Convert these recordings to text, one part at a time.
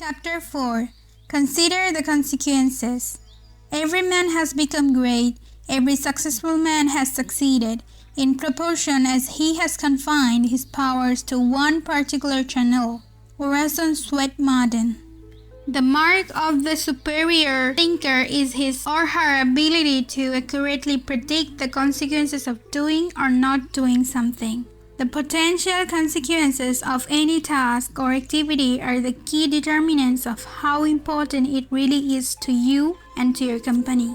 Chapter 4. Consider the consequences. Every man has become great, every successful man has succeeded, in proportion as he has confined his powers to one particular channel. Orson Swett Marden. The mark of the superior thinker is his or her ability to accurately predict the consequences of doing or not doing something. The potential consequences of any task or activity are the key determinants of how important it really is to you and to your company.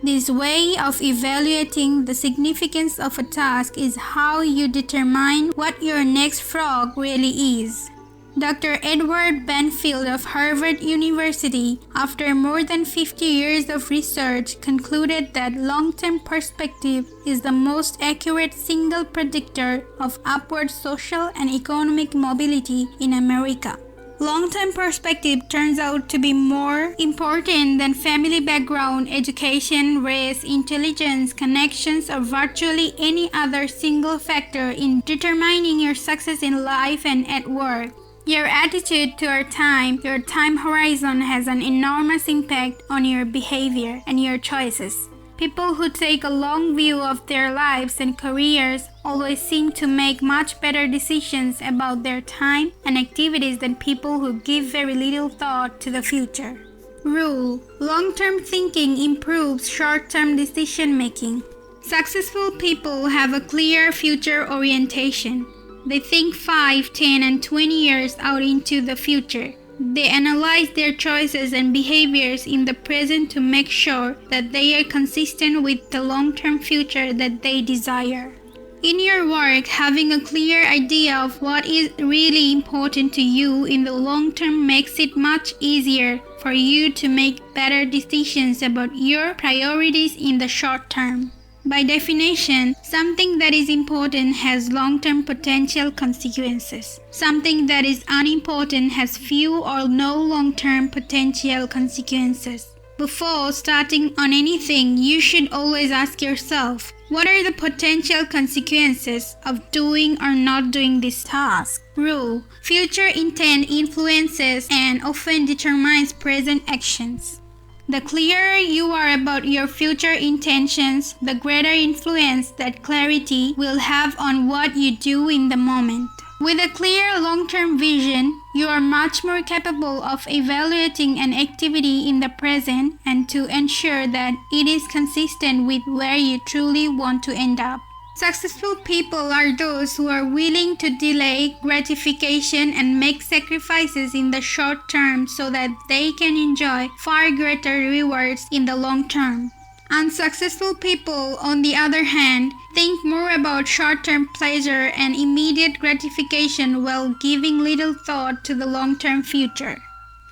This way of evaluating the significance of a task is how you determine what your next frog really is. Dr. Edward Banfield of Harvard University, after more than 50 years of research, concluded that long-term perspective is the most accurate single predictor of upward social and economic mobility in America. Long-term perspective turns out to be more important than family background, education, race, intelligence, connections, or virtually any other single factor in determining your success in life and at work. Your attitude to your time horizon has an enormous impact on your behavior and your choices. People who take a long view of their lives and careers always seem to make much better decisions about their time and activities than people who give very little thought to the future. Rule: long-term thinking improves short-term decision-making. Successful people have a clear future orientation. They think 5, 10, and 20 years out into the future. They analyze their choices and behaviors in the present to make sure that they are consistent with the long-term future that they desire. In your work, having a clear idea of what is really important to you in the long term makes it much easier for you to make better decisions about your priorities in the short term. By definition, something that is important has long-term potential consequences. Something that is unimportant has few or no long-term potential consequences. Before starting on anything, you should always ask yourself, what are the potential consequences of doing or not doing this task? Rule: future intent influences and often determines present actions. The clearer you are about your future intentions, the greater influence that clarity will have on what you do in the moment. With a clear long-term vision, you are much more capable of evaluating an activity in the present and to ensure that it is consistent with where you truly want to end up. Successful people are those who are willing to delay gratification and make sacrifices in the short term so that they can enjoy far greater rewards in the long term. Unsuccessful people, on the other hand, think more about short-term pleasure and immediate gratification while giving little thought to the long-term future.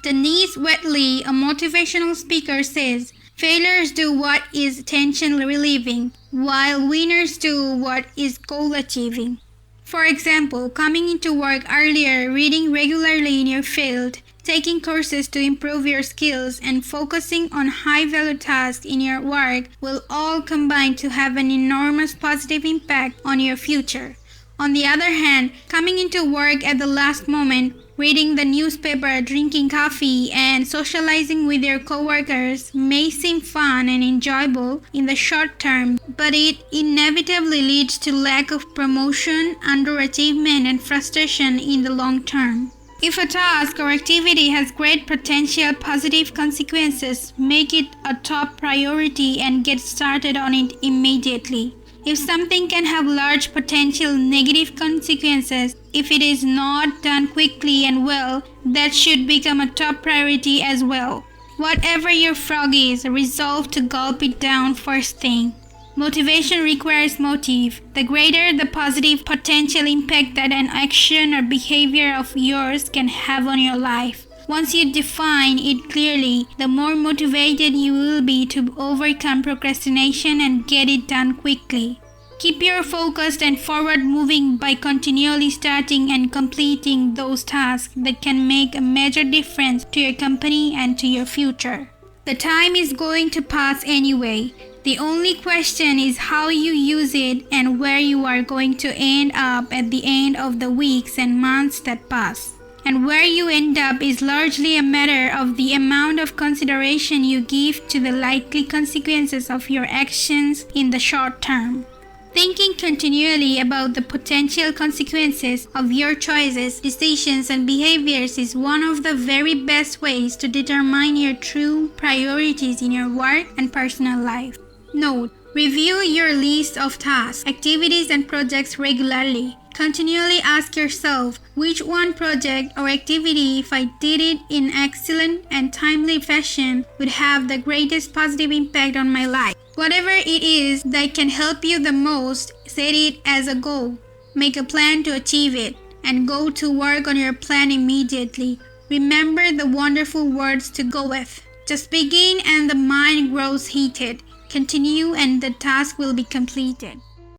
Denise Wheatley, a motivational speaker, says, "Failures do what is tension relieving, while winners do what is goal achieving." For example, coming into work earlier, reading regularly in your field, taking courses to improve your skills, and focusing on high-value tasks in your work will all combine to have an enormous positive impact on your future. On the other hand, coming into work at the last moment, reading the newspaper, drinking coffee, and socializing with your coworkers may seem fun and enjoyable in the short term, but it inevitably leads to lack of promotion, underachievement, and frustration in the long term. If a task or activity has great potential positive consequences, make it a top priority and get started on it immediately. If something can have large potential negative consequences, if it is not done quickly and well, that should become a top priority as well. Whatever your frog is, resolve to gulp it down first thing. Motivation requires motive. The greater the positive potential impact that an action or behavior of yours can have on your life. Once you define it clearly, the more motivated you will be to overcome procrastination and get it done quickly. Keep your focused and forward-moving by continually starting and completing those tasks that can make a major difference to your company and to your future. The time is going to pass anyway. The only question is how you use it and where you are going to end up at the end of the weeks and months that pass. and where you end up is largely a matter of the amount of consideration you give to the likely consequences of your actions in the short term. Thinking continually about the potential consequences of your choices, decisions, and behaviors is one of the very best ways to determine your true priorities in your work and personal life. Note: review your list of tasks, activities, and projects regularly. Continually ask yourself which one project or activity, if I did it in excellent and timely fashion, would have the greatest positive impact on my life. Whatever it is that can help you the most, set it as a goal. Make a plan to achieve it, and go to work on your plan immediately. Remember the wonderful words to go with. Just begin and the mind grows heated. Continue and the task will be completed.